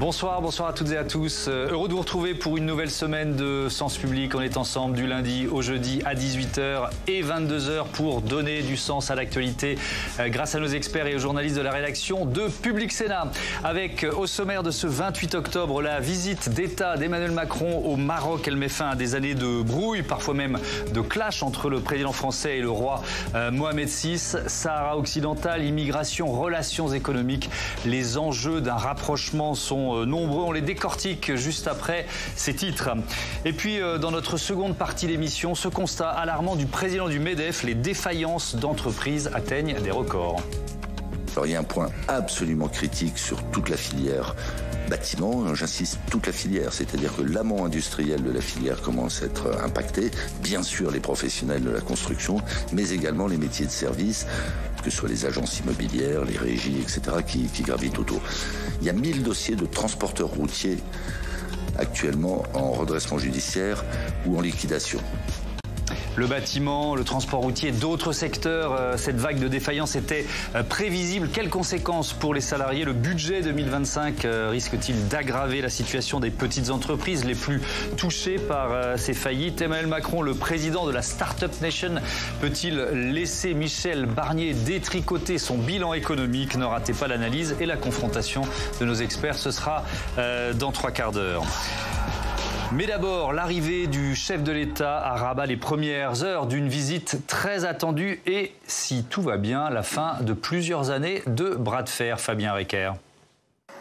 Bonsoir à toutes et à tous. Heureux de vous retrouver pour une nouvelle semaine de Sens Public. On est ensemble du lundi au jeudi à 18h et 22h pour donner du sens à l'actualité grâce à nos experts et aux journalistes de la rédaction de Public Sénat. Avec au sommaire de ce 28 octobre la visite d'État d'Emmanuel Macron au Maroc. Elle met fin à des années de brouille, parfois même de clash entre le président français et le roi Mohamed VI. Sahara occidental, immigration, relations économiques. Les enjeux d'un rapprochement sont nombreux, on les décortique juste après ces titres. Et puis dans notre seconde partie d'émission, ce constat alarmant du président du MEDEF, les défaillances d'entreprises atteignent des records. Alors il y a un point absolument critique sur toute la filière bâtiment, j'insiste, toute la filière, c'est-à-dire que l'amont industriel de la filière commence à être impacté, bien sûr les professionnels de la construction, mais également les métiers de service, que ce soit les agences immobilières, les régies, etc., qui gravitent autour. Il y a 1000 dossiers de transporteurs routiers actuellement en redressement judiciaire ou en liquidation. Le bâtiment, le transport routier, d'autres secteurs, cette vague de défaillance était prévisible. Quelles conséquences pour les salariés? Le budget 2025 risque-t-il d'aggraver la situation des petites entreprises les plus touchées par ces faillites? Emmanuel Macron, le président de la Startup Nation, peut-il laisser Michel Barnier détricoter son bilan économique? Ne ratez pas l'analyse et la confrontation de nos experts, ce sera dans 3 quarts d'heure. Mais d'abord, l'arrivée du chef de l'État à Rabat, les premières heures d'une visite très attendue et, si tout va bien, la fin de plusieurs années de bras de fer. Fabien Recker.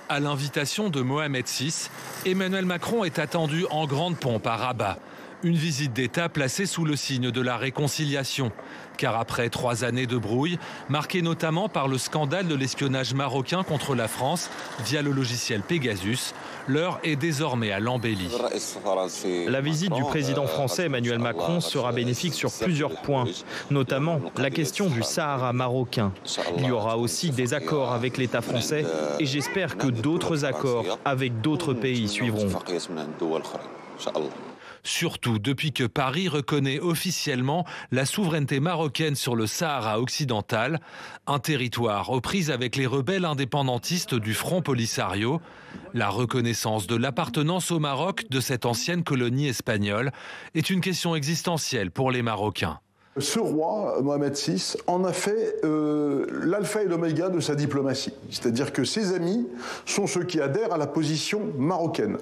À l'invitation de Mohamed VI, Emmanuel Macron est attendu en grande pompe à Rabat. Une visite d'État placée sous le signe de la réconciliation. Car après 3 années de brouille, marquées notamment par le scandale de l'espionnage marocain contre la France via le logiciel Pegasus, l'heure est désormais à l'embellie. La visite du président français Emmanuel Macron sera bénéfique sur plusieurs points, notamment la question du Sahara marocain. Il y aura aussi des accords avec l'État français et j'espère que d'autres accords avec d'autres pays suivront. Surtout depuis que Paris reconnaît officiellement la souveraineté marocaine sur le Sahara occidental, un territoire aux prises avec les rebelles indépendantistes du Front Polisario. La reconnaissance de l'appartenance au Maroc de cette ancienne colonie espagnole est une question existentielle pour les Marocains. Ce roi, Mohamed VI, en a fait l'alpha et l'oméga de sa diplomatie. C'est-à-dire que ses amis sont ceux qui adhèrent à la position marocaine.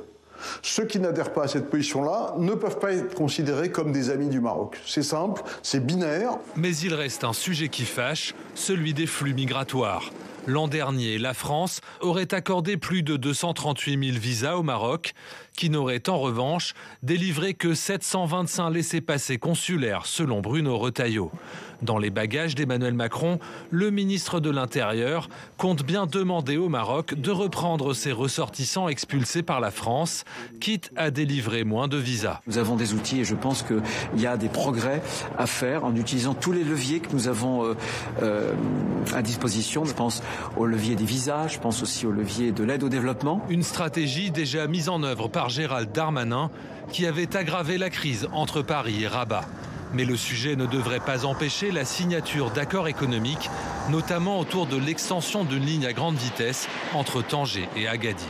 Ceux qui n'adhèrent pas à cette position-là ne peuvent pas être considérés comme des amis du Maroc. C'est simple, c'est binaire. Mais il reste un sujet qui fâche, celui des flux migratoires. L'an dernier, la France aurait accordé plus de 238 000 visas au Maroc, qui n'aurait en revanche délivré que 725 laissez-passer consulaires, selon Bruno Retailleau. Dans les bagages d'Emmanuel Macron, le ministre de l'Intérieur compte bien demander au Maroc de reprendre ses ressortissants expulsés par la France, quitte à délivrer moins de visas. Nous avons des outils et je pense qu'il y a des progrès à faire en utilisant tous les leviers que nous avons à disposition. Je pense au levier des visas, je pense aussi au levier de l'aide au développement. Une stratégie déjà mise en œuvre par Gérald Darmanin qui avait aggravé la crise entre Paris et Rabat. Mais le sujet ne devrait pas empêcher la signature d'accords économiques, notamment autour de l'extension d'une ligne à grande vitesse entre Tanger et Agadir.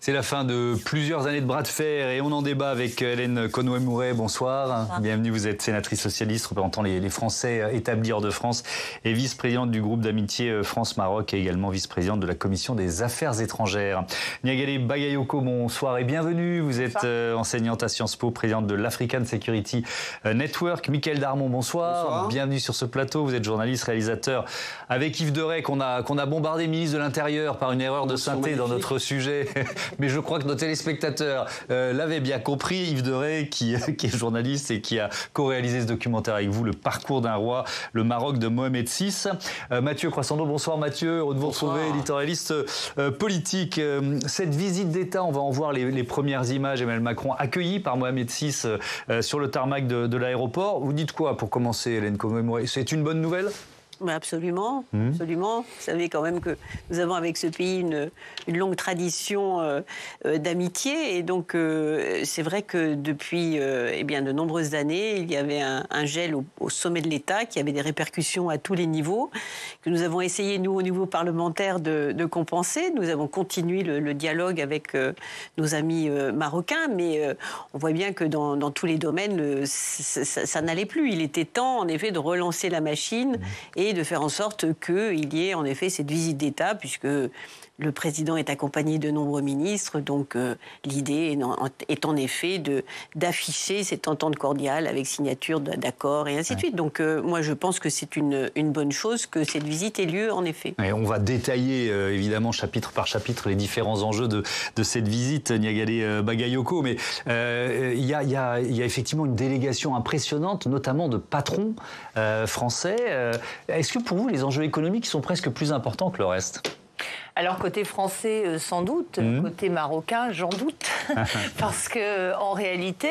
C'est la fin de plusieurs années de bras de fer et on en débat avec Hélène Conway-Mouret. Bonsoir. Bienvenue, vous êtes sénatrice socialiste représentant les Français établis hors de France et vice-présidente du groupe d'amitié France-Maroc et également vice-présidente de la commission des affaires étrangères. Niagalé Bagayoko, bonsoir et bienvenue. Vous êtes enseignante à Sciences Po, présidente de l'African Security Network. Mickaël Darmon, bonsoir. Bienvenue sur ce plateau. Vous êtes journaliste, réalisateur avec Yves Deray qu'on a bombardé ministre de l'Intérieur par une erreur de synthé dans notre sujet. Mais je crois que nos téléspectateurs l'avaient bien compris. Yves Deray, qui est journaliste et qui a co-réalisé ce documentaire avec vous, Le parcours d'un roi, le Maroc de Mohamed VI. Mathieu Croissando, bonsoir Mathieu. Heureux de vous retrouver, éditorialiste politique. Cette visite d'État, on va en voir les premières images. Emmanuel Macron accueilli par Mohamed VI sur le tarmac de l'aéroport. Vous dites quoi pour commencer, Hélène Conway-Mouret? C'est une bonne nouvelle? Absolument, absolument. Vous savez quand même que nous avons avec ce pays une longue tradition d'amitié. Et donc, c'est vrai que depuis de nombreuses années, il y avait un gel au sommet de l'État qui avait des répercussions à tous les niveaux, que nous avons essayé, nous, au niveau parlementaire, de compenser. Nous avons continué le dialogue avec nos amis marocains, mais on voit bien que dans tous les domaines, ça n'allait plus. Il était temps, en effet, de relancer la machine et de faire en sorte qu'il y ait en effet cette visite d'État, puisque le président est accompagné de nombreux ministres. Donc l'idée est en effet d'afficher cette entente cordiale avec signature d'accords et ainsi de suite. Donc moi je pense que c'est une bonne chose que cette visite ait lieu en effet. Et on va détailler évidemment chapitre par chapitre les différents enjeux de cette visite, Niagale Bagayoko. Mais il y a effectivement une délégation impressionnante, notamment de patrons français. Est-ce que pour vous les enjeux économiques sont presque plus importants que le reste ? Alors côté français, sans doute. Côté marocain, j'en doute. Parce que en réalité,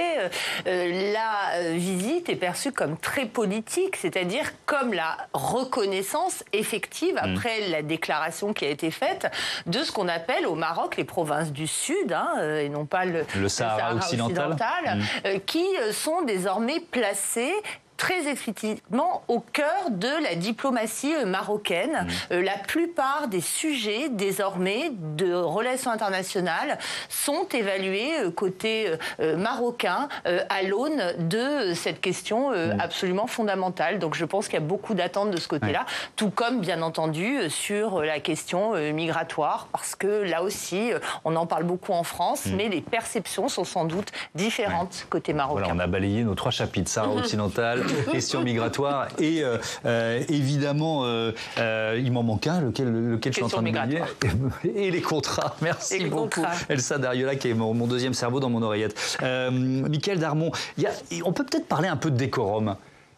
la visite est perçue comme très politique, c'est-à-dire comme la reconnaissance effective, après la déclaration qui a été faite, de ce qu'on appelle au Maroc les provinces du Sud, et non pas le Sahara occidental, qui sont désormais placées très effectivement au cœur de la diplomatie marocaine. La plupart des sujets désormais de relations internationales sont évalués côté marocain à l'aune de cette question absolument fondamentale. Donc je pense qu'il y a beaucoup d'attentes de ce côté-là, tout comme bien entendu sur la question migratoire, parce que là aussi on en parle beaucoup en France, mais les perceptions sont sans doute différentes côté marocain. Voilà, on a balayé nos 3 chapitres, Sahara occidental, question migratoire et évidemment il m'en manque un, lequel je suis en train de dire, et les contrats. Merci beaucoup Elsa Dariola, qui est mon deuxième cerveau dans mon oreillette. Michaël Darmon, on peut peut-être parler un peu de décorum.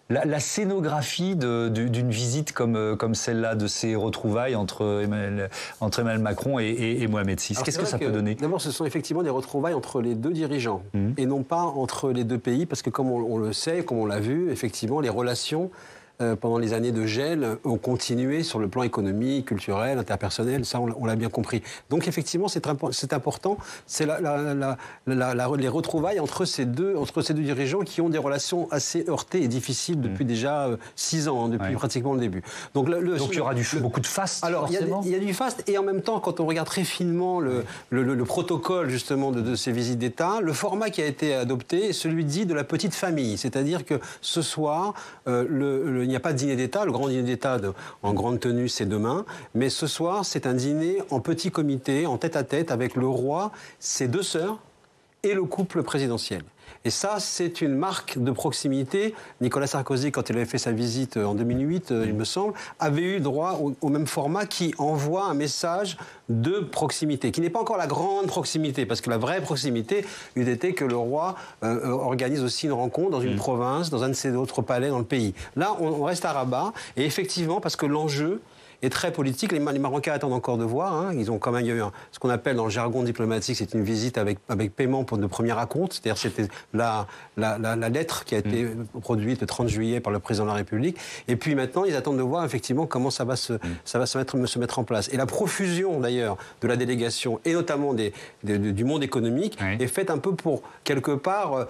La scénographie d'une visite comme celle-là, de ces retrouvailles entre Emmanuel Macron et Mohamed VI, qu'est-ce que ça peut donner ? D'abord, ce sont effectivement des retrouvailles entre les 2 dirigeants et non pas entre les 2 pays, parce que comme on le sait, comme on l'a vu, effectivement, les relations pendant les années de gel ont continué sur le plan économique, culturel, interpersonnel, ça on l'a bien compris. Donc effectivement c'est important, c'est les retrouvailles entre ces deux dirigeants qui ont des relations assez heurtées et difficiles depuis déjà 6 ans, depuis pratiquement le début. Donc il y aura beaucoup de faste. Alors il y a du faste, et en même temps quand on regarde très finement le protocole justement de ces visites d'État, le format qui a été adopté est celui dit de la petite famille, c'est-à-dire que ce soir il n'y a pas de dîner d'État. Le grand dîner d'État en grande tenue, c'est demain. Mais ce soir, c'est un dîner en petit comité, en tête-à-tête, avec le roi, ses 2 sœurs et le couple présidentiel. Et ça, c'est une marque de proximité. Nicolas Sarkozy, quand il avait fait sa visite en 2008, il me semble, avait eu droit au même format qui envoie un message de proximité, qui n'est pas encore la grande proximité, parce que la vraie proximité eût été que le roi organise aussi une rencontre dans une province, dans un de ses autres palais dans le pays. Là, on reste à Rabat, et effectivement, parce que l'enjeu est très politique. Les Marocains attendent encore de voir. Ils ont quand même eu ce qu'on appelle dans le jargon diplomatique, c'est une visite avec paiement de premier acompte. C'est-à-dire c'était la lettre qui a été produite le 30 juillet par le président de la République. Et puis maintenant, ils attendent de voir effectivement comment ça va se mettre en place. Et la profusion d'ailleurs de la délégation, et notamment du monde économique, est faite un peu pour, quelque part,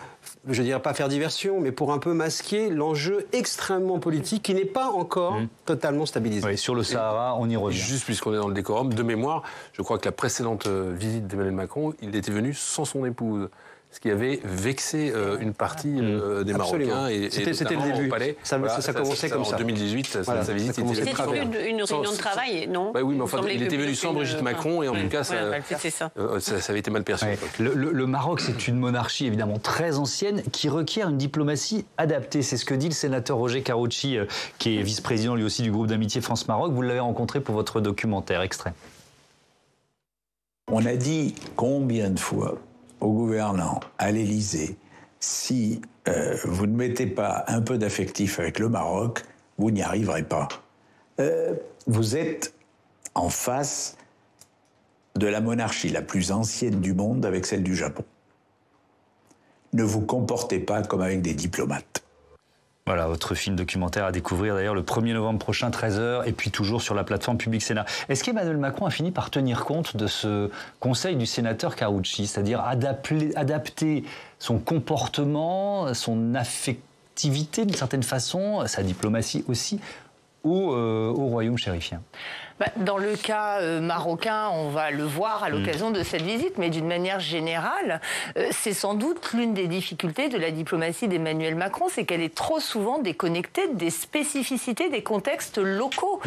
je ne dirais pas faire diversion, mais pour un peu masquer l'enjeu extrêmement politique qui n'est pas encore totalement stabilisé. Oui, sur le Sahara, on y revient. Juste puisqu'on est dans le décorum, de mémoire, je crois que la précédente visite d'Emmanuel Macron, il était venu sans son épouse. Ce qui avait vexé une partie des Marocains. C'était le début. Au palais. Ça commençait comme ça. En 2018, sa visite était C'était une réunion de travail, non ? Oui, mais enfin, il était venu sans Brigitte Macron, et en tout cas, ça avait été mal perçu. Le Maroc, c'est une monarchie évidemment très ancienne qui requiert une diplomatie adaptée. C'est ce que dit le sénateur Roger Karoutchi, qui est vice-président lui aussi du groupe d'amitié France-Maroc. Vous l'avez rencontré pour votre documentaire. Extrait. On a dit combien de fois aux gouvernants, à l'Élysée, si vous ne mettez pas un peu d'affectif avec le Maroc, vous n'y arriverez pas. Vous êtes en face de la monarchie la plus ancienne du monde avec celle du Japon. Ne vous comportez pas comme avec des diplomates. Voilà, votre film documentaire à découvrir d'ailleurs le 1er novembre prochain, 13h, et puis toujours sur la plateforme Public Sénat. Est-ce qu'Emmanuel Macron a fini par tenir compte de ce conseil du sénateur Karoutchi, c'est-à-dire adapter son comportement, son affectivité d'une certaine façon, sa diplomatie aussi, au royaume chérifien? Dans le cas marocain, on va le voir à l'occasion de cette visite, mais d'une manière générale, c'est sans doute l'une des difficultés de la diplomatie d'Emmanuel Macron, c'est qu'elle est trop souvent déconnectée des spécificités des contextes locaux.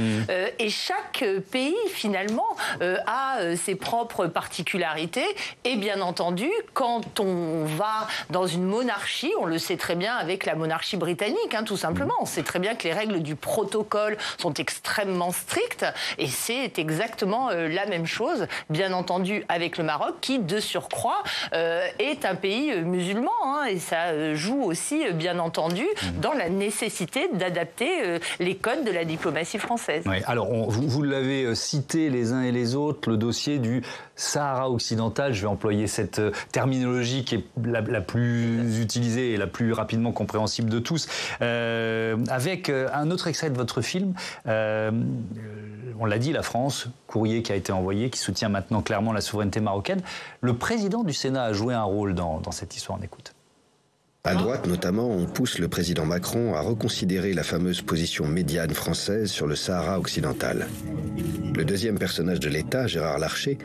Et chaque pays, finalement, a ses propres particularités. Et bien entendu, quand on va dans une monarchie, on le sait très bien avec la monarchie britannique, tout simplement, on sait très bien que les règles du protocole sont extrêmement strictes. Et c'est exactement la même chose, bien entendu, avec le Maroc, qui, de surcroît, est un pays musulman. Et ça joue aussi, bien entendu, dans la nécessité d'adapter les codes de la diplomatie française. Oui, alors, vous l'avez cité les uns et les autres, le dossier du Sahara occidental, je vais employer cette terminologie qui est la plus utilisée et la plus rapidement compréhensible de tous, avec un autre extrait de votre film. On l'a dit, la France, courrier qui a été envoyé, qui soutient maintenant clairement la souveraineté marocaine. Le président du Sénat a joué un rôle dans cette histoire, on écoute. À droite notamment, on pousse le président Macron à reconsidérer la fameuse position médiane française sur le Sahara occidental. Le deuxième personnage de l'État, Gérard Larcher,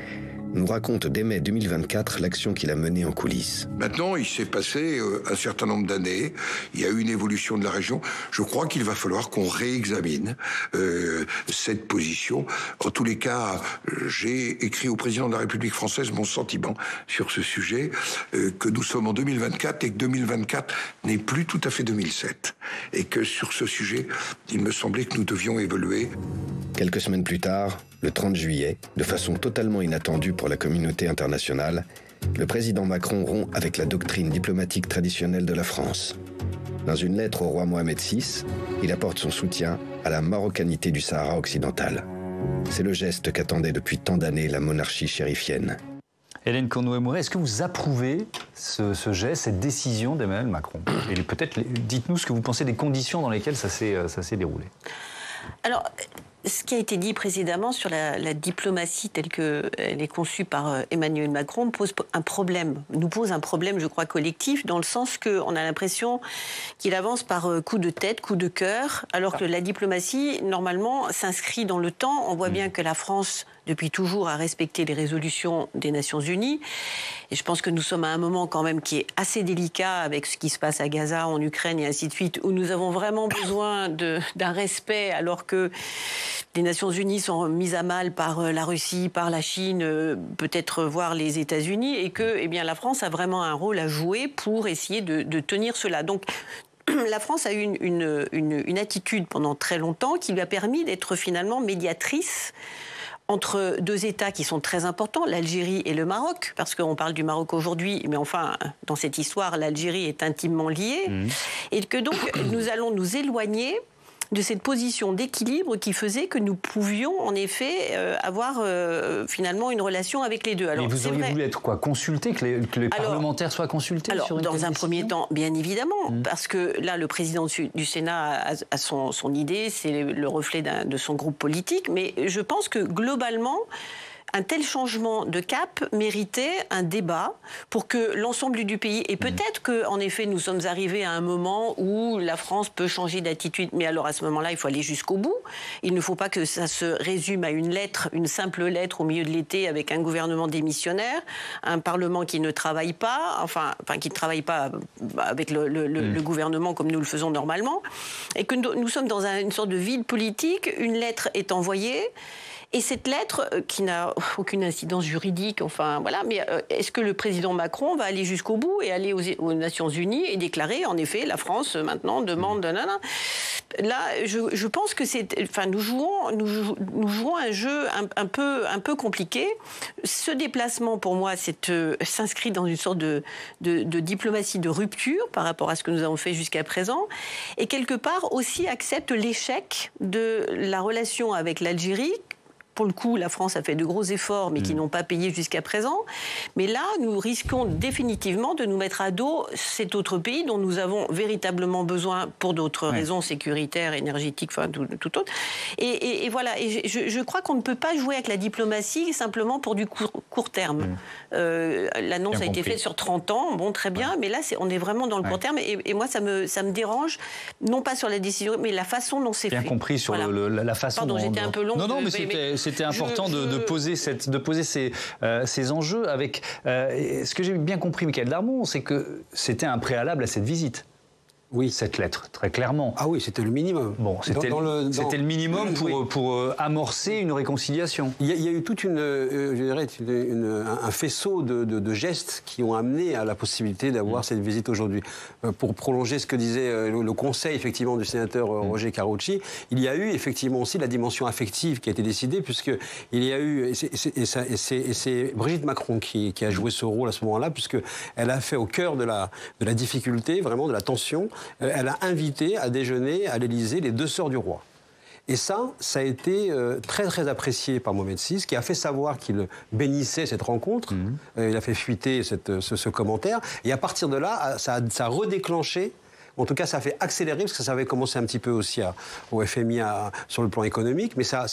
nous raconte dès mai 2024 l'action qu'il a menée en coulisses. Maintenant, il s'est passé un certain nombre d'années, il y a eu une évolution de la région. Je crois qu'il va falloir qu'on réexamine cette position. En tous les cas, j'ai écrit au président de la République française mon sentiment sur ce sujet, que nous sommes en 2024 et que 2024 n'est plus tout à fait 2007. Et que sur ce sujet, il me semblait que nous devions évoluer. Quelques semaines plus tard, le 30 juillet, de façon totalement inattendue pour la communauté internationale, le président Macron rompt avec la doctrine diplomatique traditionnelle de la France. Dans une lettre au roi Mohamed VI, il apporte son soutien à la marocanité du Sahara occidental. C'est le geste qu'attendait depuis tant d'années la monarchie chérifienne. Hélène Conway-Mouret, est-ce que vous approuvez ce geste, cette décision d'Emmanuel Macron? Et peut-être, dites-nous ce que vous pensez des conditions dans lesquelles ça s'est déroulé. Alors, ce qui a été dit précédemment sur la diplomatie telle qu'elle est conçue par Emmanuel Macron nous pose un problème, je crois, collectif, dans le sens qu'on a l'impression qu'il avance par coup de tête, coup de cœur, alors que la diplomatie, normalement, s'inscrit dans le temps. On voit bien que la France, depuis toujours, a respecté les résolutions des Nations Unies. Et je pense que nous sommes à un moment quand même qui est assez délicat avec ce qui se passe à Gaza, en Ukraine et ainsi de suite, où nous avons vraiment besoin d'un respect, alors que les Nations Unies sont mises à mal par la Russie, par la Chine, peut-être voire les États-Unis, et que la France a vraiment un rôle à jouer pour essayer de tenir cela. Donc, la France a eu une attitude pendant très longtemps qui lui a permis d'être finalement médiatrice entre deux États qui sont très importants, l'Algérie et le Maroc, parce qu'on parle du Maroc aujourd'hui, mais enfin, dans cette histoire, l'Algérie est intimement liée, et que donc nous allons nous éloigner de cette position d'équilibre qui faisait que nous pouvions en effet avoir finalement une relation avec les deux. Alors, mais vous auriez voulu être quoi? Consulté, que les parlementaires soient consultés sur une dans un premier temps, bien évidemment, parce que là, le président du Sénat a son idée, c'est le reflet de son groupe politique, mais je pense que globalement, un tel changement de cap méritait un débat pour que l'ensemble du pays, et peut-être qu'en effet nous sommes arrivés à un moment où la France peut changer d'attitude, mais alors à ce moment-là il faut aller jusqu'au bout. Il ne faut pas que ça se résume à une lettre, une simple lettre au milieu de l'été avec un gouvernement démissionnaire, un parlement qui ne travaille pas, qui ne travaille pas avec le gouvernement comme nous le faisons normalement, et que nous sommes dans une sorte de vide politique. Une lettre est envoyée, et cette lettre, qui n'a aucune incidence juridique, mais est-ce que le président Macron va aller jusqu'au bout et aller aux Nations Unies et déclarer, en effet, la France maintenant demande... Là, je pense que nous jouons un jeu un peu compliqué. Ce déplacement, pour moi, s'inscrit dans une sorte de diplomatie de rupture par rapport à ce que nous avons fait jusqu'à présent, et quelque part aussi accepte l'échec de la relation avec l'Algérie, pour le coup, la France a fait de gros efforts, mais qui n'ont pas payé jusqu'à présent. Mais là, nous risquons définitivement de nous mettre à dos cet autre pays dont nous avons véritablement besoin pour d'autres raisons sécuritaires, énergétiques, enfin tout autre. Et voilà. Et je crois qu'on ne peut pas jouer avec la diplomatie simplement pour du court terme. L'annonce a été faite sur 30 ans. Bon, très bien. Mais là, on est vraiment dans le court terme. Et moi, ça me dérange, non pas sur la décision, mais la façon dont c'est fait. Bien compris sur la façon dont... Pardon, j'étais un peu longue. Non, mais c'était important de poser ces enjeux avec... ce que j'ai bien compris, Michaël Darmon, c'est que c'était un préalable à cette visite. Oui, cette lettre, très clairement. Ah oui, c'était le minimum. Bon, c'était le minimum pour amorcer une réconciliation. Il y a eu toute un faisceau de gestes qui ont amené à la possibilité d'avoir cette visite aujourd'hui. Pour prolonger ce que disait le conseil effectivement du sénateur Roger Carucci, il y a eu effectivement aussi la dimension affective qui a été décidée, puisque il y a eu, et c'est Brigitte Macron qui a joué ce rôle à ce moment-là, puisque elle a fait au cœur de la difficulté, vraiment de la tension. Elle a invité à déjeuner à l'Élysée les deux sœurs du roi. Et ça a été très très apprécié par Mohamed VI, qui a fait savoir qu'il bénissait cette rencontre. Il a fait fuiter ce commentaire. Et à partir de là, ça a redéclenché. En tout cas, ça a fait accélérer, parce que ça avait commencé un petit peu aussi au FMI sur le plan économique, mais ça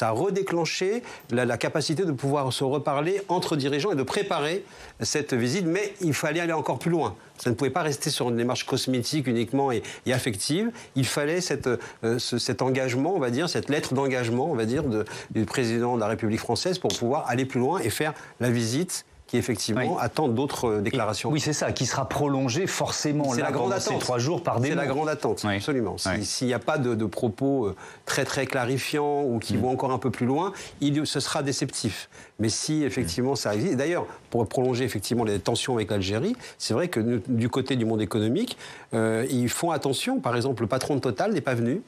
a redéclenché la capacité de pouvoir se reparler entre dirigeants et de préparer cette visite. Mais il fallait aller encore plus loin. Ça ne pouvait pas rester sur une démarche cosmétique uniquement et affective. Il fallait cet engagement, on va dire, cette lettre d'engagement, on va dire, du président de la République française pour pouvoir aller plus loin et faire la visite qui effectivement attend d'autres déclarations. Oui, c'est ça, qui sera prolongée forcément là, pendant ces 3 jours par des mots. C'est la grande attente, absolument. S'il n'y a pas de propos très très clarifiants ou qui vont encore un peu plus loin, ce sera déceptif. Mais si effectivement ça existe, d'ailleurs, pour prolonger effectivement les tensions avec l'Algérie, c'est vrai que du côté du monde économique, ils font attention. Par exemple, le patron de Total n'est pas venu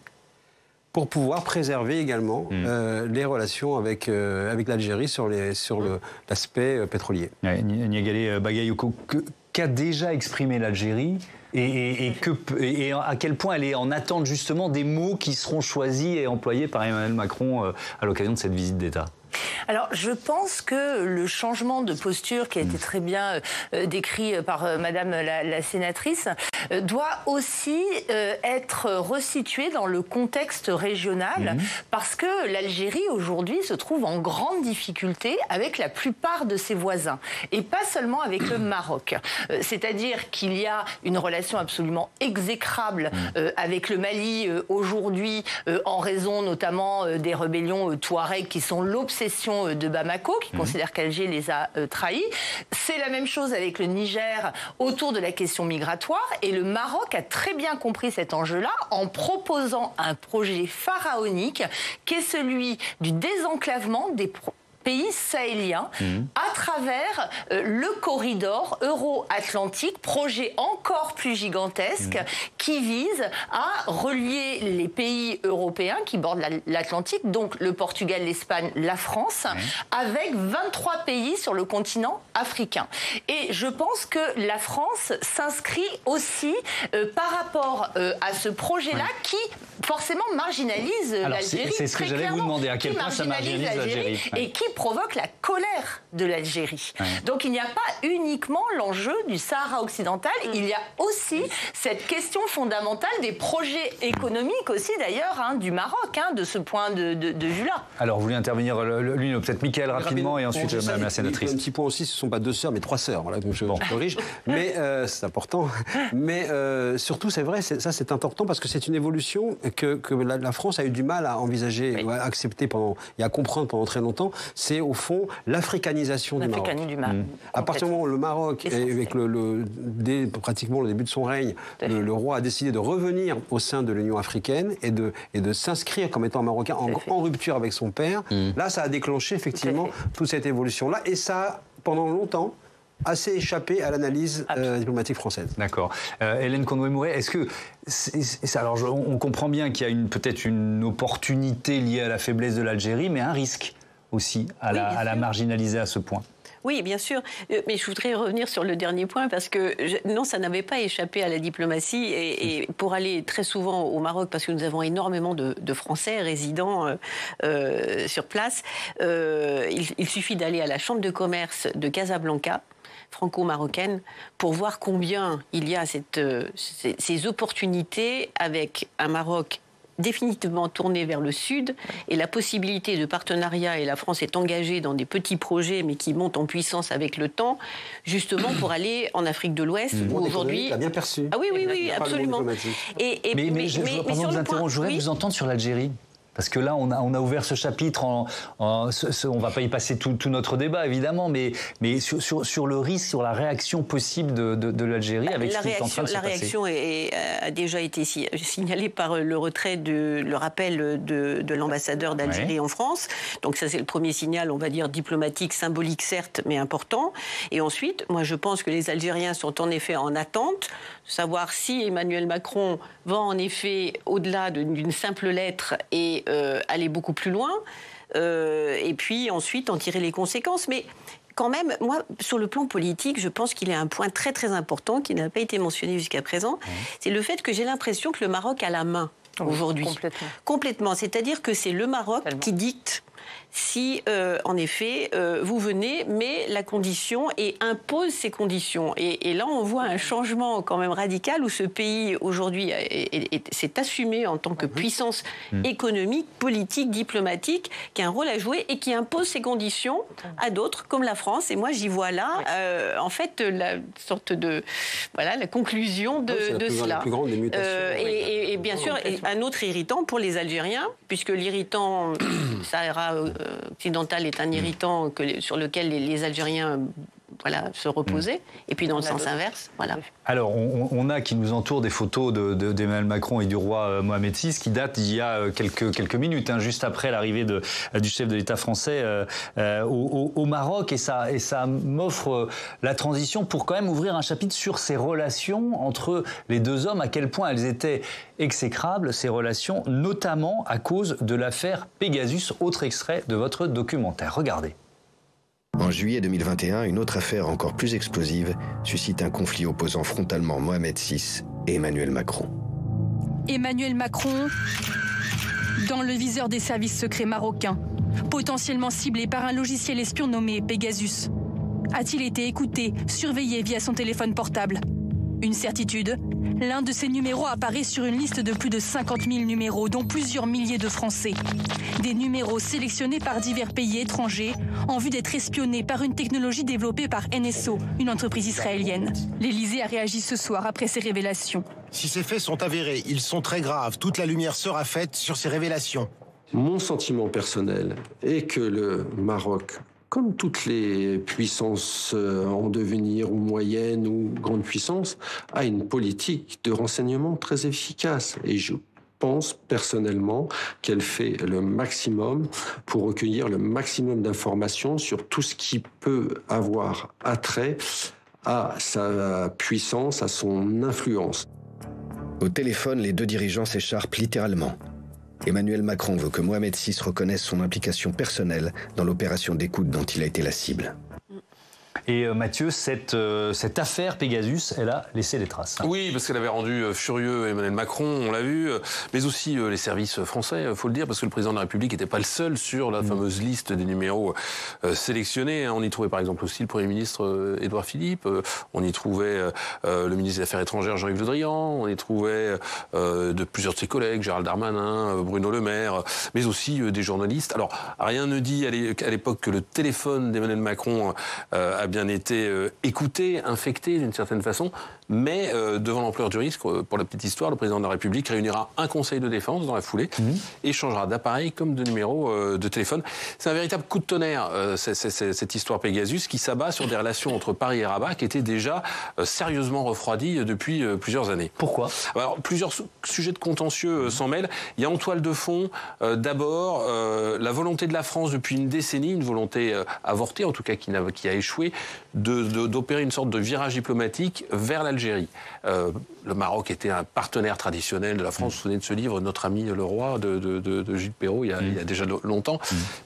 pour pouvoir préserver également les relations avec l'Algérie sur l'aspect pétrolier. Niagalé Bagayoko, qu'a déjà exprimé l'Algérie et à quel point elle est en attente justement des mots qui seront choisis et employés par Emmanuel Macron à l'occasion de cette visite d'État? Alors, je pense que le changement de posture qui a été très bien décrit par Madame la sénatrice doit aussi être resitué dans le contexte régional parce que l'Algérie aujourd'hui se trouve en grande difficulté avec la plupart de ses voisins et pas seulement avec le Maroc. C'est-à-dire qu'il y a une relation absolument exécrable avec le Mali aujourd'hui en raison notamment des rébellions touaregs qui sont l'obsession de Bamako, qui considère qu'Alger les a trahis. C'est la même chose avec le Niger autour de la question migratoire. Et le Maroc a très bien compris cet enjeu-là en proposant un projet pharaonique qui est celui du désenclavement des pays sahéliens à travers le corridor euro-atlantique, projet encore plus gigantesque qui vise à relier les pays européens qui bordent l'Atlantique, donc le Portugal, l'Espagne, la France, avec 23 pays sur le continent africain. Et je pense que la France s'inscrit aussi par rapport à ce projet-là qui forcément marginalise l'Algérie. C'est ce que j'allais vous demander, à quel point ça marginalise l'Algérie. Et qui provoque la colère de l'Algérie. Donc il n'y a pas uniquement l'enjeu du Sahara occidental, il y a aussi cette question fondamentale des projets économiques aussi d'ailleurs du Maroc, de ce point de vue-là. Alors vous voulez intervenir l'une, peut-être Michaël rapidement et ensuite Madame la sénatrice. Un petit point aussi, ce ne sont pas 2 sœurs mais 3 sœurs, voilà, je corrige. Mais c'est important. Mais surtout c'est vrai, ça c'est important parce que c'est une évolution que la France a eu du mal à envisager, à accepter et à comprendre pendant très longtemps. C'est au fond l'africanisation du Maroc. À partir du moment où le Maroc, dès pratiquement le début de son règne, le roi a décidé de revenir au sein de l'Union africaine et de s'inscrire comme étant marocain en rupture avec son père, là ça a déclenché effectivement toute cette évolution-là et ça a pendant longtemps assez échappé à l'analyse diplomatique française. D'accord. Hélène Conway-Mouret, est-ce que... alors on comprend bien qu'il y a peut-être une opportunité liée à la faiblesse de l'Algérie, mais un risque aussi à la marginaliser à ce point. Oui, bien sûr. Mais je voudrais revenir sur le dernier point parce que non, ça n'avait pas échappé à la diplomatie. Et pour aller très souvent au Maroc, parce que nous avons énormément de Français résidant sur place, il suffit d'aller à la Chambre de commerce de Casablanca, franco-marocaine, pour voir combien il y a ces opportunités avec un Maroc définitivement tourné vers le sud et la possibilité de partenariat, et la France est engagée dans des petits projets mais qui montent en puissance avec le temps, justement pour aller en Afrique de l'Ouest où aujourd'hui... bien perçu. Ah oui, absolument. Mais je voudrais vous entendre sur l'Algérie. Parce que là, on a ouvert ce chapitre, on ne va pas y passer tout notre débat, évidemment, mais sur le risque, sur la réaction possible de l'Algérie avec ce qui est en train de se passer. La réaction a déjà été signalée par le rappel de l'ambassadeur d'Algérie en France. Donc ça, c'est le premier signal, on va dire, diplomatique, symbolique, certes, mais important. Et ensuite, moi, je pense que les Algériens sont en effet en attente de savoir si Emmanuel Macron va en effet au-delà d'une simple lettre et aller beaucoup plus loin, et puis ensuite en tirer les conséquences. Mais quand même, moi, sur le plan politique, je pense qu'il y a un point très très important qui n'a pas été mentionné jusqu'à présent, c'est le fait que j'ai l'impression que le Maroc a la main aujourd'hui. Complètement. C'est-à-dire que c'est le Maroc qui dicte si, en effet, vous venez, mais la condition, et impose ces conditions. Et là, on voit un changement quand même radical où ce pays, aujourd'hui, s'est assumé en tant que puissance économique, politique, diplomatique, qui a un rôle à jouer et qui impose ces conditions à d'autres, comme la France. Et moi, j'y vois là, en fait, la sorte de... Voilà, la conclusion de cela. La plus grande des mutations. Et bien sûr, un autre irritant pour les Algériens, puisque l'irritant, Sahara occidental est un irritant sur lequel les Algériens se reposaient, et puis dans le sens inverse, voilà. Alors, on a qui nous entoure des photos d'Emmanuel Macron et du roi Mohamed VI qui datent d'il y a quelques minutes, juste après l'arrivée du chef de l'État français au Maroc, et ça m'offre la transition pour quand même ouvrir un chapitre sur ces relations entre les deux hommes, à quel point elles étaient exécrables, ces relations, notamment à cause de l'affaire Pegasus. Autre extrait de votre documentaire, regardez. En juillet 2021, une autre affaire encore plus explosive suscite un conflit opposant frontalement Mohamed VI et Emmanuel Macron. Emmanuel Macron, dans le viseur des services secrets marocains, potentiellement ciblé par un logiciel espion nommé Pegasus. A-t-il été écouté, surveillé via son téléphone portable? Une certitude, l'un de ces numéros apparaît sur une liste de plus de 50 000 numéros, dont plusieurs milliers de Français. Des numéros sélectionnés par divers pays étrangers en vue d'être espionnés par une technologie développée par NSO, une entreprise israélienne. L'Élysée a réagi ce soir après ces révélations. Si ces faits sont avérés, ils sont très graves. Toute la lumière sera faite sur ces révélations. Mon sentiment personnel est que le Maroc, comme toutes les puissances en devenir ou moyennes ou grandes puissances, a une politique de renseignement très efficace. Et je pense personnellement qu'elle fait le maximum pour recueillir le maximum d'informations sur tout ce qui peut avoir attrait à sa puissance, à son influence. Au téléphone, les deux dirigeants s'écharpent littéralement. Emmanuel Macron veut que Mohamed VI reconnaisse son implication personnelle dans l'opération d'écoute dont il a été la cible. Et Mathieu, cette affaire Pegasus, elle a laissé des traces. Oui, parce qu'elle avait rendu furieux Emmanuel Macron, on l'a vu, mais aussi les services français, il faut le dire, parce que le président de la République n'était pas le seul sur la fameuse liste des numéros sélectionnés. On y trouvait par exemple aussi le Premier ministre Édouard Philippe, on y trouvait le ministre des Affaires étrangères Jean-Yves Le Drian, on y trouvait plusieurs de ses collègues, Gérald Darmanin, Bruno Le Maire, mais aussi des journalistes. Alors, rien ne dit à l'époque que le téléphone d'Emmanuel Macron a bien été écouté, infecté d'une certaine façon, mais devant l'ampleur du risque, pour la petite histoire, le président de la République réunira un conseil de défense dans la foulée et changera d'appareil comme de numéro de téléphone. C'est un véritable coup de tonnerre, cette histoire Pegasus, qui s'abat sur des relations entre Paris et Rabat qui étaient déjà sérieusement refroidies depuis plusieurs années. Pourquoi ? Alors, plusieurs sujets de contentieux s'en mêlent. Il y a en toile de fond, d'abord, la volonté de la France depuis une décennie, une volonté avortée, en tout cas qui a échoué, d'opérer une sorte de virage diplomatique vers l'Algérie l'Algérie. Le Maroc était un partenaire traditionnel de la France. Vous vous souvenez de ce livre, Notre ami le roi, de Gilles Perrault, il y a déjà longtemps.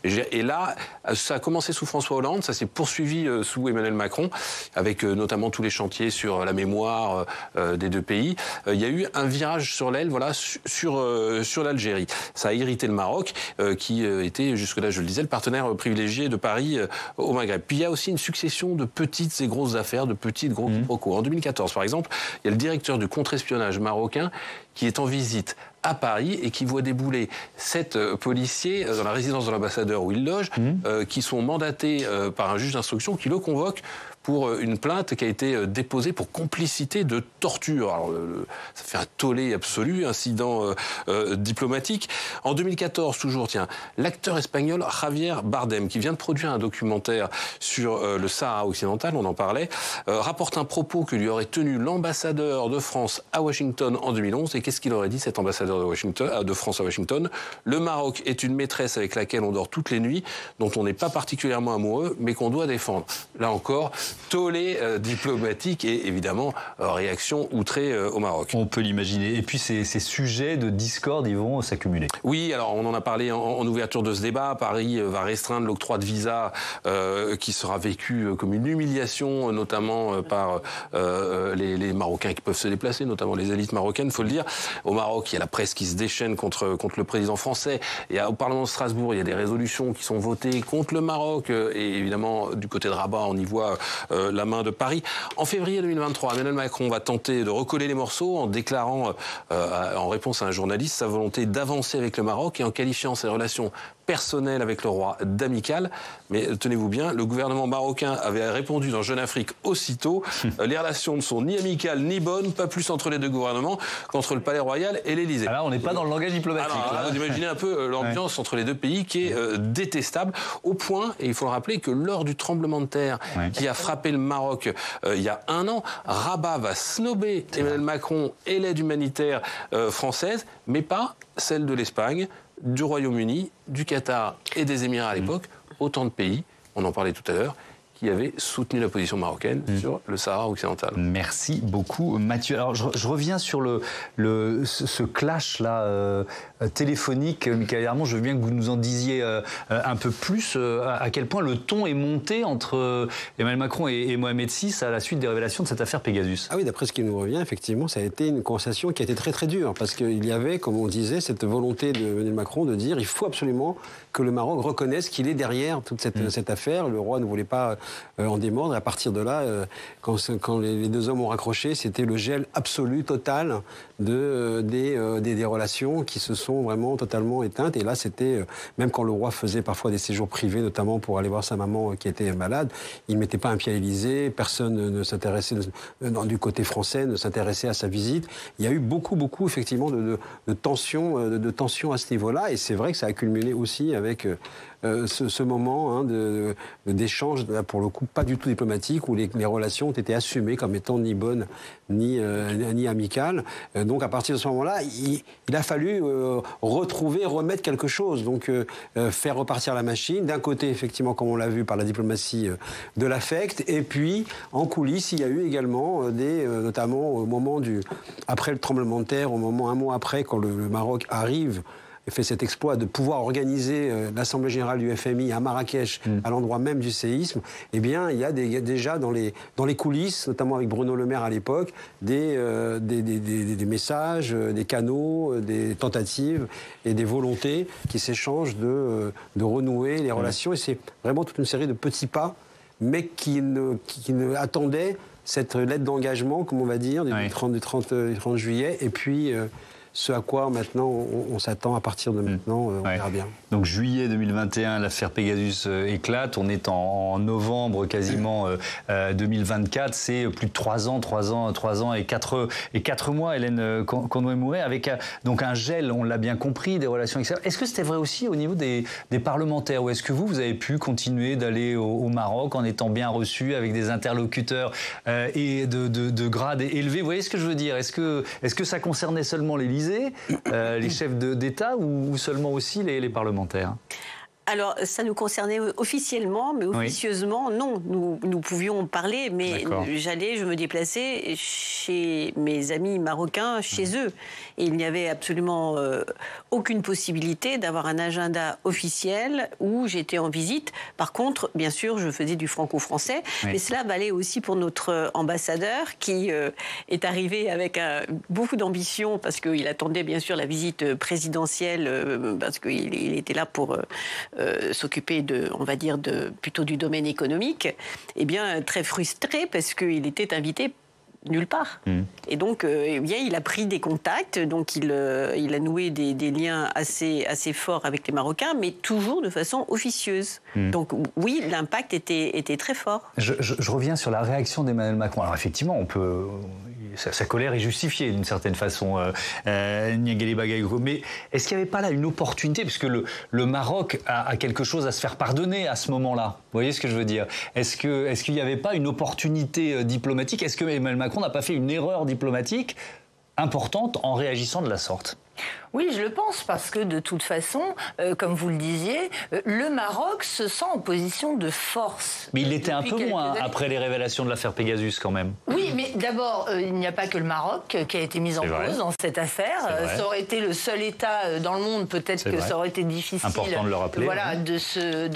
Et là, ça a commencé sous François Hollande, ça s'est poursuivi sous Emmanuel Macron, avec notamment tous les chantiers sur la mémoire des deux pays. Il y a eu un virage sur l'aile, voilà, sur l'Algérie. Ça a irrité le Maroc, qui était, jusque-là, je le disais, le partenaire privilégié de Paris au Maghreb. Puis il y a aussi une succession de petites et grosses affaires, de petits et de gros quiproquos. En 2014, par exemple, il y a le directeur du contre-espionnage marocain qui est en visite à Paris et qui voit débouler 7 policiers dans la résidence de l'ambassadeur où il loge, qui sont mandatés par un juge d'instruction qui le convoque pour une plainte qui a été déposée pour complicité de torture. Alors, ça fait un tollé absolu, incident diplomatique. En 2014, toujours, tiens, l'acteur espagnol Javier Bardem, qui vient de produire un documentaire sur le Sahara occidental, on en parlait, rapporte un propos que lui aurait tenu l'ambassadeur de France à Washington en 2011. Et qu'est-ce qu'il aurait dit, cet ambassadeur de France à Washington? Le Maroc est une maîtresse avec laquelle on dort toutes les nuits, dont on n'est pas particulièrement amoureux, mais qu'on doit défendre. Là encore, tollé diplomatique et évidemment réaction outrée au Maroc. On peut l'imaginer. Et puis ces sujets de discorde, ils vont s'accumuler. Oui, alors on en a parlé en ouverture de ce débat. Paris va restreindre l'octroi de visa qui sera vécu comme une humiliation, notamment par les Marocains qui peuvent se déplacer, notamment les élites marocaines, il faut le dire. Au Maroc, il y a la presse qui se déchaîne contre le président français. Et au Parlement de Strasbourg, il y a des résolutions qui sont votées contre le Maroc. Et évidemment, du côté de Rabat, on y voit la main de Paris. En février 2023, Emmanuel Macron va tenter de recoller les morceaux en déclarant, en réponse à un journaliste, sa volonté d'avancer avec le Maroc et en qualifiant ses relations personnelles avec le roi d'amicales. Mais tenez-vous bien, le gouvernement marocain avait répondu dans Jeune Afrique aussitôt, les relations ne sont ni amicales ni bonnes, pas plus entre les deux gouvernements qu'entre le Palais Royal et l'Élysée. Alors on n'est pas dans le langage diplomatique. Alors, vous imaginez un peu l'ambiance entre les deux pays qui est détestable, au point, et il faut le rappeler, que lors du tremblement de terre qui a frappé le Maroc il y a 1 an, Rabat va snober Emmanuel Macron et l'aide humanitaire française, mais pas celle de l'Espagne, du Royaume-Uni, du Qatar et des Émirats à l'époque, autant de pays, on en parlait tout à l'heure, qui avait soutenu la position marocaine sur le Sahara occidental. Merci beaucoup, Mathieu. Alors, je reviens sur ce clash-là téléphonique. Michaël Hermand, je veux bien que vous nous en disiez un peu plus, à quel point le ton est monté entre Emmanuel Macron et Mohamed VI à la suite des révélations de cette affaire Pegasus. Ah oui, d'après ce qui nous revient, effectivement, ça a été une conversation qui a été très très dure, parce qu'il y avait, comme on disait, cette volonté de Emmanuel Macron de dire il faut absolument que le Maroc reconnaisse qu'il est derrière toute cette affaire. Le roi ne voulait pas en démordre. Et à partir de là, quand les deux hommes ont raccroché, c'était le gel absolu, total des relations qui se sont vraiment totalement éteintes. Et là, c'était, même quand le roi faisait parfois des séjours privés, notamment pour aller voir sa maman qui était malade, il ne mettait pas un pied à l'Élysée, personne ne s'intéressait, du côté français, ne s'intéressait à sa visite. Il y a eu beaucoup, effectivement, de tensions à ce niveau-là. Et c'est vrai que ça a culminé aussi avec ce moment d'échange, pour le coup, pas du tout diplomatique, où les relations ont été assumées comme étant ni bonnes ni amicales. Donc, à partir de ce moment-là, il a fallu remettre quelque chose. Donc, faire repartir la machine. D'un côté, effectivement, comme on l'a vu par la diplomatie de l'affect. Et puis, en coulisses, il y a eu également notamment au moment après le tremblement de terre, un mois après, quand le Maroc arrive, fait cet exploit de pouvoir organiser l'Assemblée générale du FMI à Marrakech, à l'endroit même du séisme, eh bien, il y a déjà dans les coulisses, notamment avec Bruno Le Maire à l'époque, des messages, des canaux, des tentatives et des volontés qui s'échangent de renouer les relations. Et c'est vraiment toute une série de petits pas, mais qui attendaient cette lettre d'engagement, comme on va dire, du 30 juillet, et puis ce à quoi maintenant on s'attend à partir de maintenant, on verra bien. Donc juillet 2021, l'affaire Pegasus éclate, on est en novembre quasiment 2024, c'est plus de 3 ans et 4 mois, Hélène Conway-Mouret, avec donc un gel, on l'a bien compris, des relations extérieures. Est-ce que c'était vrai aussi au niveau des parlementaires, ou est-ce que vous avez pu continuer d'aller au Maroc en étant bien reçu avec des interlocuteurs et de grade élevé? Vous voyez ce que je veux dire? Est-ce que ça concernait seulement l'Élysée, les chefs d'État, ou seulement aussi les parlementaires? Alors, ça nous concernait officiellement, mais officieusement, non. Nous pouvions parler, mais je me déplaçais chez mes amis marocains, chez eux. Et il n'y avait absolument aucune possibilité d'avoir un agenda officiel où j'étais en visite. Par contre, bien sûr, je faisais du franco-français. Mais cela valait aussi pour notre ambassadeur qui est arrivé avec beaucoup d'ambition parce qu'il attendait bien sûr la visite présidentielle parce qu'il était là pour... s'occuper on va dire, plutôt du domaine économique, eh bien, très frustré parce qu'il était invité nulle part. Et donc, il a pris des contacts, donc il a noué des liens assez forts avec les Marocains, mais toujours de façon officieuse. Donc oui, l'impact était très fort. Je reviens sur la réaction d'Emmanuel Macron. Alors effectivement, sa colère est justifiée d'une certaine façon, Niagali Bagayoko. Mais est-ce qu'il n'y avait pas là une opportunité, puisque le Maroc a quelque chose à se faire pardonner à ce moment-là? Vous voyez ce que je veux dire? Est-ce qu'il n'y avait pas une opportunité diplomatique? Est-ce que Emmanuel Macron n'a pas fait une erreur diplomatique importante en réagissant de la sorte? Oui, je le pense, parce que de toute façon, comme vous le disiez, le Maroc se sent en position de force. Mais il l'était un peu moins après les révélations de l'affaire Pegasus, quand même. Oui, mais d'abord, il n'y a pas que le Maroc qui a été mis en cause dans cette affaire. Ça aurait été le seul État dans le monde, peut-être que ça aurait été difficile important de le rappeler, de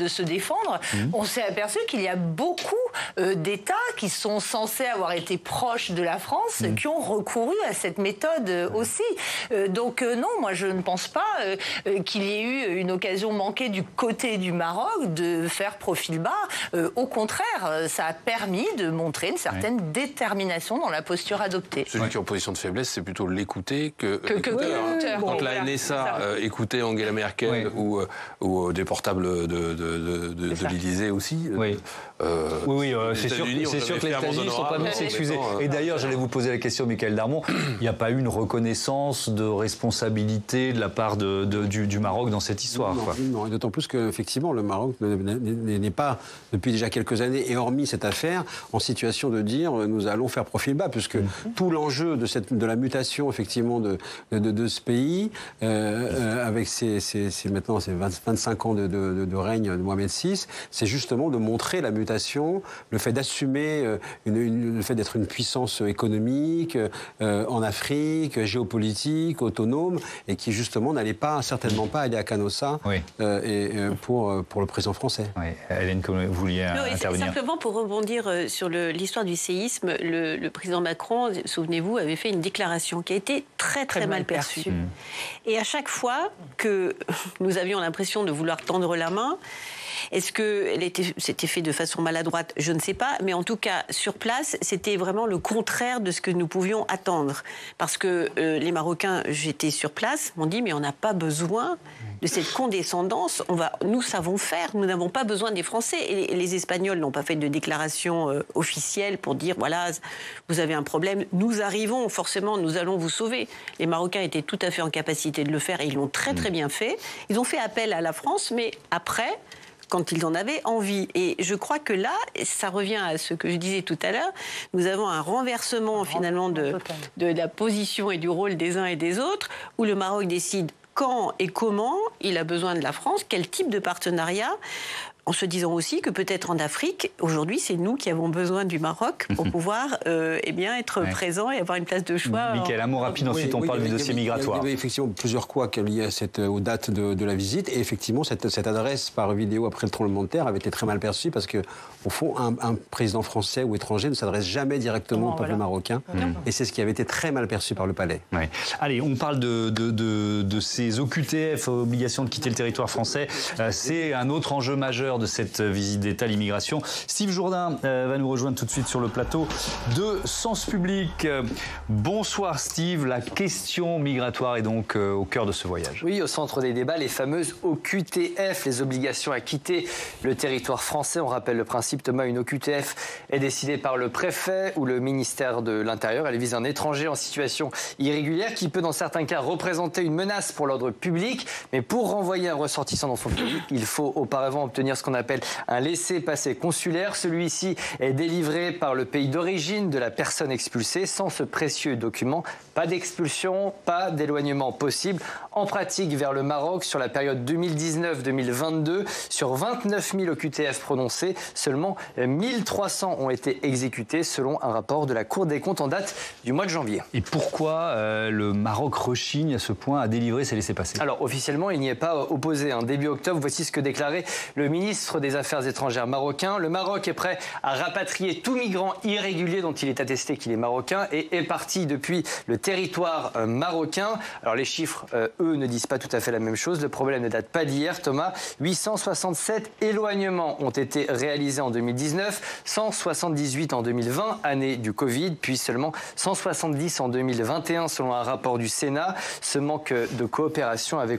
se défendre. On s'est aperçu qu'il y a beaucoup d'États qui sont censés avoir été proches de la France, qui ont recouru à cette méthode aussi. Donc non, moi je ne pense pas qu'il y ait eu une occasion manquée du côté du Maroc de faire profil bas. Au contraire, ça a permis de montrer une certaine détermination dans la posture adoptée. Celui qui est en position de faiblesse, c'est plutôt l'écouter que l'écouteur. Quand la NSA écoutait Angela Merkel ou des portables de l'Élysée aussi. C'est sûr que les États-Unis ne sont pas venus s'excuser. Et d'ailleurs, j'allais vous poser la question, Michaël Darmon, il n'y a pas eu une reconnaissance de responsabilité de la part du Maroc dans cette histoire. Non, et d'autant plus qu'effectivement, le Maroc n'est pas, depuis déjà quelques années, et hormis cette affaire, en situation de dire nous allons faire profil bas, puisque tout l'enjeu de la mutation, effectivement, de ce pays, avec maintenant ces 25 ans de règne de Mohamed VI, c'est justement de montrer la mutation, le fait d'assumer le fait d'être une puissance économique en Afrique, géopolitique, autonome, et qui justement n'allait certainement pas aller à Canossa pour le président français. Hélène, vous vouliez intervenir. Simplement pour rebondir sur l'histoire du séisme, le président Macron, souvenez-vous, avait fait une déclaration qui a été très mal perçue. Et à chaque fois que nous avions l'impression de vouloir tendre la main, est-ce que c'était fait de façon maladroite? Je ne sais pas. Mais en tout cas, sur place, c'était vraiment le contraire de ce que nous pouvions attendre. Parce que les Marocains, j'étais sur place, m'ont dit mais on n'a pas besoin de cette condescendance. Nous savons faire. Nous n'avons pas besoin des Français. Et les Espagnols n'ont pas fait de déclaration officielle pour dire voilà, vous avez un problème. Nous arrivons, forcément, nous allons vous sauver. Les Marocains étaient tout à fait en capacité de le faire et ils l'ont très bien fait. Ils ont fait appel à la France, mais après, quand ils en avaient envie. Et je crois que là, ça revient à ce que je disais tout à l'heure, nous avons un renversement finalement de la position et du rôle des uns et des autres, où le Maroc décide quand et comment il a besoin de la France, quel type de partenariat, en se disant aussi que peut-être en Afrique, aujourd'hui, c'est nous qui avons besoin du Maroc pour pouvoir être présents et avoir une place de choix. Michaël, un mot rapide, ensuite on parle du dossier migratoire. Il y avait effectivement plusieurs couacs liés aux dates de la visite, et effectivement, cette adresse par vidéo après le tremblement de terre avait été très mal perçue, parce que, au fond, un président français ou étranger ne s'adresse jamais directement au peuple marocain, et c'est ce qui avait été très mal perçu par le palais. Allez, on parle de ces OQTF, obligations de quitter le territoire français. C'est un autre enjeu majeur de cette visite d'État, l'immigration. Steve Jourdain va nous rejoindre tout de suite sur le plateau de Sens Public. Bonsoir Steve, la question migratoire est donc au cœur de ce voyage. Oui, au centre des débats, les fameuses OQTF, les obligations à quitter le territoire français. On rappelle le principe, Thomas, une OQTF est décidée par le préfet ou le ministère de l'Intérieur. Elle vise un étranger en situation irrégulière qui peut dans certains cas représenter une menace pour l'ordre public. Mais pour renvoyer un ressortissant dans son pays, il faut auparavant obtenir ce qu'on qu'on appelle un laissez-passer consulaire. Celui-ci est délivré par le pays d'origine de la personne expulsée. Sans ce précieux document, pas d'expulsion, pas d'éloignement possible. En pratique, vers le Maroc, sur la période 2019-2022, sur 29 000 OQTF prononcés, seulement 1300 ont été exécutés, selon un rapport de la Cour des comptes en date du mois de janvier. Et pourquoi le Maroc rechigne à ce point à délivrer ces laissez-passer? Alors, officiellement, il n'y est pas opposé. Début octobre, voici ce que déclarait le ministre des Affaires étrangères marocain. Le Maroc est prêt à rapatrier tout migrant irrégulier dont il est attesté qu'il est marocain et est parti depuis le territoire marocain. Alors, les chiffres, eux, ne disent pas tout à fait la même chose. Le problème ne date pas d'hier, Thomas. 867 éloignements ont été réalisés en 2019, 178 en 2020, année du Covid, puis seulement 170 en 2021, selon un rapport du Sénat. Ce manque de coopération avait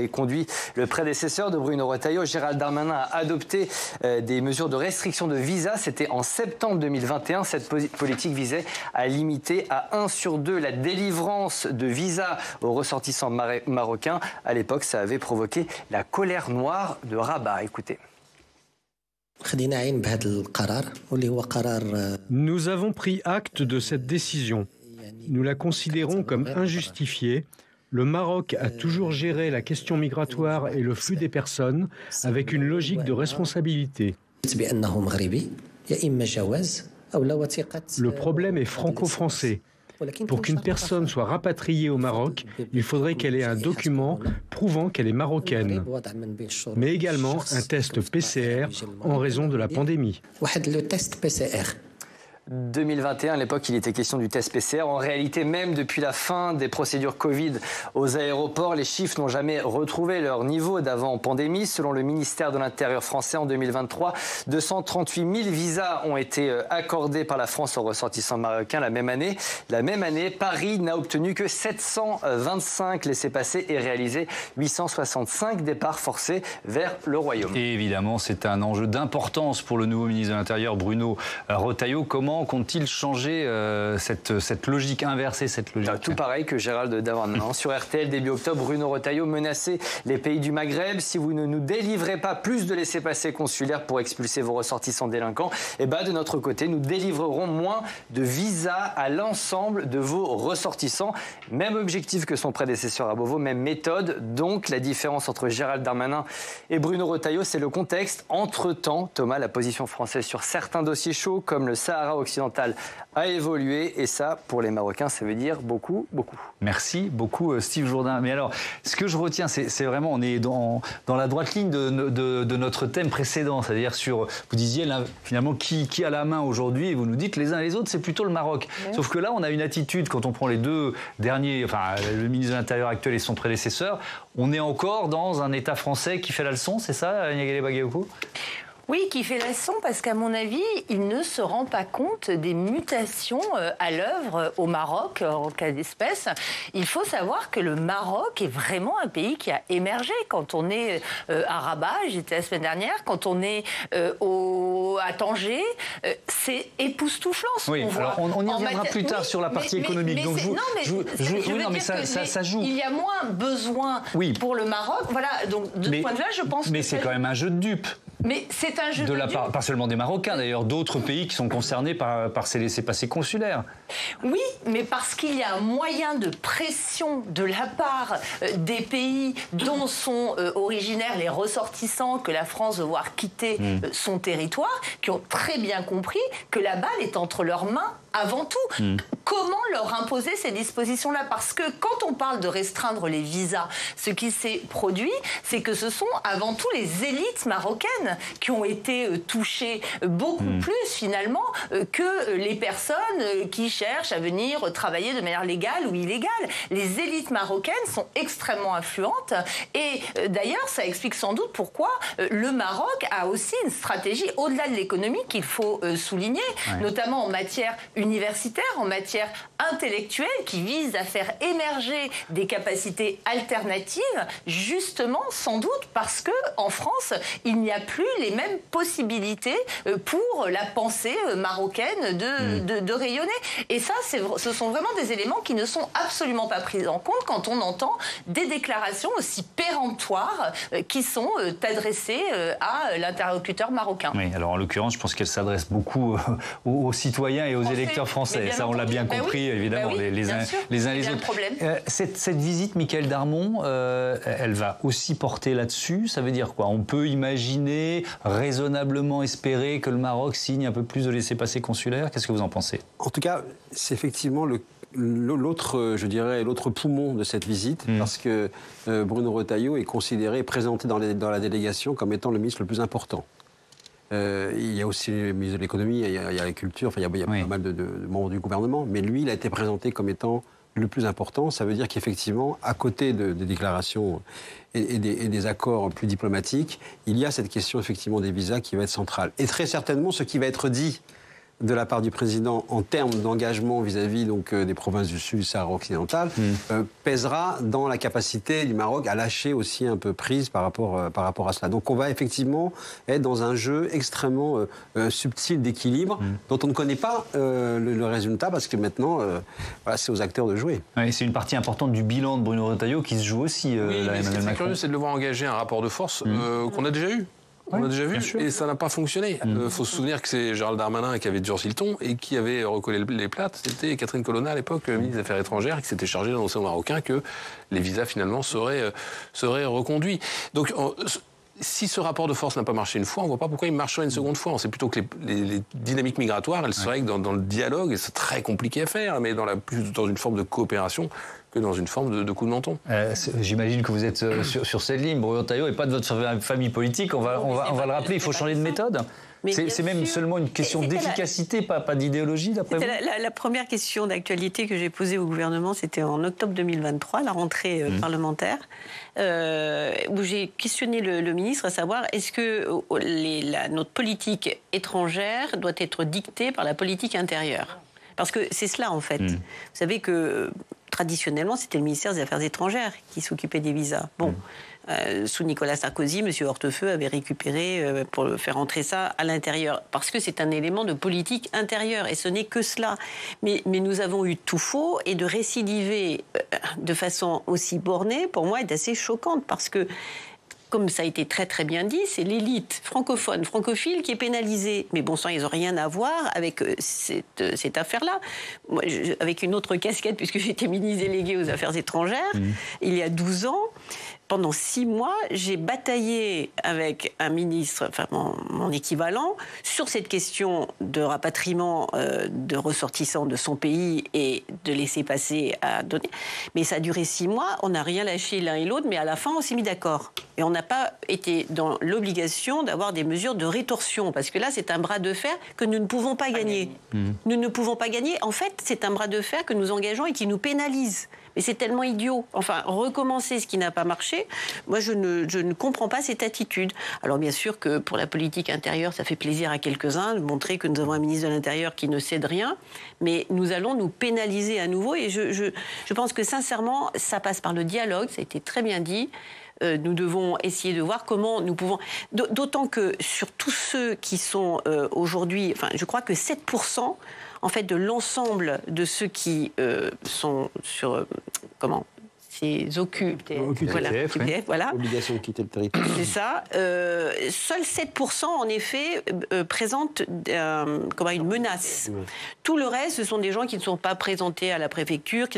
conduit le prédécesseur de Bruno Retailleau, Gérald Darmanin, a adopté des mesures de restriction de visa. C'était en septembre 2021. Cette politique visait à limiter à 1 sur 2 la délivrance de visas aux ressortissants marocains. À l'époque, ça avait provoqué la colère noire de Rabat. Écoutez. Nous avons pris acte de cette décision. Nous la considérons comme injustifiée. Le Maroc a toujours géré la question migratoire et le flux des personnes avec une logique de responsabilité. Le problème est franco-français. Pour qu'une personne soit rapatriée au Maroc, il faudrait qu'elle ait un document prouvant qu'elle est marocaine, mais également un test PCR en raison de la pandémie. 2021, à l'époque, il était question du test PCR. En réalité, même depuis la fin des procédures Covid aux aéroports, les chiffres n'ont jamais retrouvé leur niveau d'avant pandémie. Selon le ministère de l'Intérieur français, en 2023, 238 000 visas ont été accordés par la France aux ressortissants marocains la même année. La même année, Paris n'a obtenu que 725 laissez-passer et réalisé 865 départs forcés vers le Royaume. Et évidemment, c'est un enjeu d'importance pour le nouveau ministre de l'Intérieur, Bruno Retailleau. Comment compte-t-il changer cette logique inversée, cette logique? Tout pareil que Gérald Darmanin. Sur RTL, début octobre, Bruno Retailleau menaçait les pays du Maghreb. Si vous ne nous délivrez pas plus de laissez-passer consulaires pour expulser vos ressortissants délinquants, de notre côté, nous délivrerons moins de visas à l'ensemble de vos ressortissants. Même objectif que son prédécesseur à Beauvau, même méthode. Donc, la différence entre Gérald Darmanin et Bruno Retailleau, c'est le contexte. Entre-temps, Thomas, la position française sur certains dossiers chauds, comme le Sahara occidental, a évolué. Et ça, pour les Marocains, ça veut dire beaucoup, beaucoup. Merci beaucoup, Steve Jourdain. Mais alors, ce que je retiens, c'est vraiment, on est dans la droite ligne de notre thème précédent. C'est-à-dire sur, vous disiez, là, finalement, qui a la main aujourd'hui? Et vous nous dites, les uns et les autres, c'est plutôt le Maroc. Oui. Sauf que là, on a une attitude, quand on prend les deux derniers, enfin, le ministre de l'Intérieur actuel et son prédécesseur, on est encore dans un État français qui fait la leçon, c'est ça, Niagalé Bagayoko? Oui, qui fait la leçon parce qu'à mon avis, il ne se rend pas compte des mutations à l'œuvre au Maroc en cas d'espèce. Il faut savoir que le Maroc est vraiment un pays qui a émergé. Quand on est à Rabat, j'étais la semaine dernière, quand on est à Tanger, c'est époustouflant ce qu'on voit. Alors on y reviendra plus tard sur la partie économique. Donc ça joue. Il y a moins besoin pour le Maroc. Voilà, donc de ce point de vue-là, je pense que... Mais c'est quand même un jeu de dupes. Mais c'est un jeu de la part, pas seulement des Marocains, d'ailleurs, d'autres pays qui sont concernés par ces laissez-passer consulaires. Oui, mais parce qu'il y a un moyen de pression de la part des pays dont sont originaires les ressortissants que la France veut voir quitter son territoire, qui ont très bien compris que la balle est entre leurs mains avant tout. Comment leur imposer ces dispositions-là? Parce que quand on parle de restreindre les visas, ce qui s'est produit, c'est que ce sont avant tout les élites marocaines qui ont été touchées beaucoup plus finalement que les personnes qui cherchent à venir travailler de manière légale ou illégale. Les élites marocaines sont extrêmement influentes et d'ailleurs ça explique sans doute pourquoi le Maroc a aussi une stratégie au-delà de l'économie qu'il faut souligner, notamment en matière universitaire, en matière intellectuelle, qui vise à faire émerger des capacités alternatives, justement, sans doute, parce que en France, il n'y a plus les mêmes possibilités pour la pensée marocaine de rayonner. Et ça, ce sont vraiment des éléments qui ne sont absolument pas pris en compte quand on entend des déclarations aussi péremptoires qui sont adressées à l'interlocuteur marocain. Oui, alors en l'occurrence, je pense qu'elle s'adresse beaucoup aux citoyens et aux électeurs français. Ça, on l'a bien compris, évidemment, les uns les autres. Cette visite, Michaël Darmon, elle va aussi porter là-dessus. Ça veut dire quoi? On peut imaginer, raisonnablement espérer que le Maroc signe un peu plus de laissez-passer consulaires. Qu'est-ce que vous en pensez? En tout cas, c'est effectivement l'autre poumon de cette visite, parce que Bruno Retailleau est considéré et présenté dans la délégation comme étant le ministre le plus important. Il y a aussi le ministre de l'économie, il y a la culture, enfin, il y a pas mal de membres du gouvernement, mais lui, il a été présenté comme étant le plus important. Ça veut dire qu'effectivement, à côté des déclarations et des accords plus diplomatiques, il y a cette question effectivement des visas qui va être centrale. Et très certainement, ce qui va être dit de la part du président en termes d'engagement vis-à-vis donc des provinces du Sud, Sahara occidental, pèsera dans la capacité du Maroc à lâcher aussi un peu prise par rapport à cela. Donc on va effectivement être dans un jeu extrêmement subtil d'équilibre dont on ne connaît pas le résultat parce que maintenant c'est aux acteurs de jouer. Oui, c'est une partie importante du bilan de Bruno Retailleau qui se joue aussi. Ce qui est très curieux, c'est de le voir engager un rapport de force qu'on a déjà eu. On l'a déjà vu, et ça n'a pas fonctionné. Il faut se souvenir que c'est Gérald Darmanin qui avait durci le ton et qui avait recollé les plates. C'était Catherine Colonna, à l'époque, ministre des Affaires étrangères, qui s'était chargée d'annoncer aux Marocains que les visas, finalement, seraient reconduits. Donc, si ce rapport de force n'a pas marché une fois, on ne voit pas pourquoi il marcherait une seconde fois. On sait plutôt que les dynamiques migratoires, elles seraient dans le dialogue, et c'est très compliqué à faire, mais plus dans une forme de coopération que dans une forme de coup de menton. J'imagine que vous êtes sur cette ligne. Bruno Retailleau n'est pas de votre famille politique. On va le rappeler, il faut changer de méthode. C'est même seulement une question d'efficacité, pas d'idéologie, d'après vous? La première question d'actualité que j'ai posée au gouvernement, c'était en octobre 2023, la rentrée parlementaire, où j'ai questionné le ministre à savoir est-ce que notre politique étrangère doit être dictée par la politique intérieure? Parce que c'est cela, en fait. Vous savez que traditionnellement, c'était le ministère des Affaires étrangères qui s'occupait des visas. Bon, sous Nicolas Sarkozy, M. Hortefeux avait récupéré pour faire entrer ça à l'intérieur, parce que c'est un élément de politique intérieure, et ce n'est que cela. Mais nous avons eu tout faux, et de récidiver de façon aussi bornée, pour moi, est assez choquante, parce que comme ça a été très très bien dit, c'est l'élite francophone, francophile qui est pénalisée. Mais bon sang, ils n'ont rien à voir avec cette affaire-là. Moi, avec une autre casquette, puisque j'étais ministre déléguée aux Affaires étrangères, il y a 12 ans, pendant 6 mois, j'ai bataillé avec un ministre, enfin mon équivalent, sur cette question de rapatriement de ressortissants de son pays et de laisser passer à donner. Mais ça a duré 6 mois, on n'a rien lâché l'un et l'autre, mais à la fin, on s'est mis d'accord. Et on n'a pas été dans l'obligation d'avoir des mesures de rétorsion, parce que là, c'est un bras de fer que nous ne pouvons pas gagner. Nous ne pouvons pas gagner. En fait, c'est un bras de fer que nous engageons et qui nous pénalise. Mais c'est tellement idiot. Enfin, recommencer ce qui n'a pas marché, moi, je ne comprends pas cette attitude. Alors, bien sûr que pour la politique intérieure, ça fait plaisir à quelques-uns de montrer que nous avons un ministre de l'Intérieur qui ne cède rien, mais nous allons nous pénaliser à nouveau. Et je pense que, sincèrement, ça passe par le dialogue, ça a été très bien dit. Nous devons essayer de voir comment nous pouvons... D'autant que sur tous ceux qui sont aujourd'hui... Enfin, je crois que 7%, en fait, de l'ensemble de ceux qui sont sur... ces OQTF, voilà. Obligation de quitter le territoire. C'est ça. Seuls 7% en effet présentent une menace. Tout le reste, ce sont des gens qui ne sont pas présentés à la préfecture.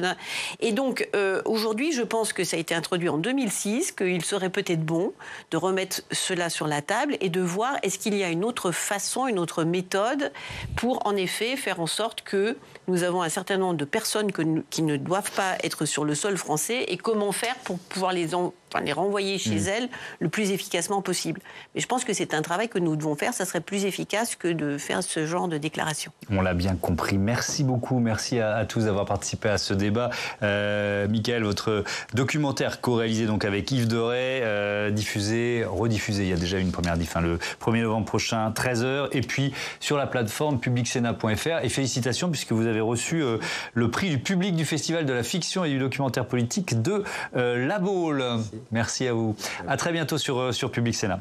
Et donc, aujourd'hui, je pense que ça a été introduit en 2006, qu'il serait peut-être bon de remettre cela sur la table et de voir est-ce qu'il y a une autre façon, une autre méthode pour, en effet, faire en sorte que nous avons un certain nombre de personnes qui ne doivent pas être sur le sol français et comment faire pour pouvoir les renvoyer chez elles le plus efficacement possible. Mais je pense que c'est un travail que nous devons faire. Ça serait plus efficace que de faire ce genre de déclaration. On l'a bien compris. Merci beaucoup. Merci à tous d'avoir participé à ce débat. Mickaël, votre documentaire co-réalisé donc avec Yves Deray, rediffusé, il y a déjà une première diff, le 1er novembre prochain, 13h, et puis sur la plateforme publicsénat.fr. Et félicitations puisque vous avez reçu le prix du public du Festival de la fiction et du documentaire politique de La Baule. Merci à vous. À très bientôt sur Public Sénat.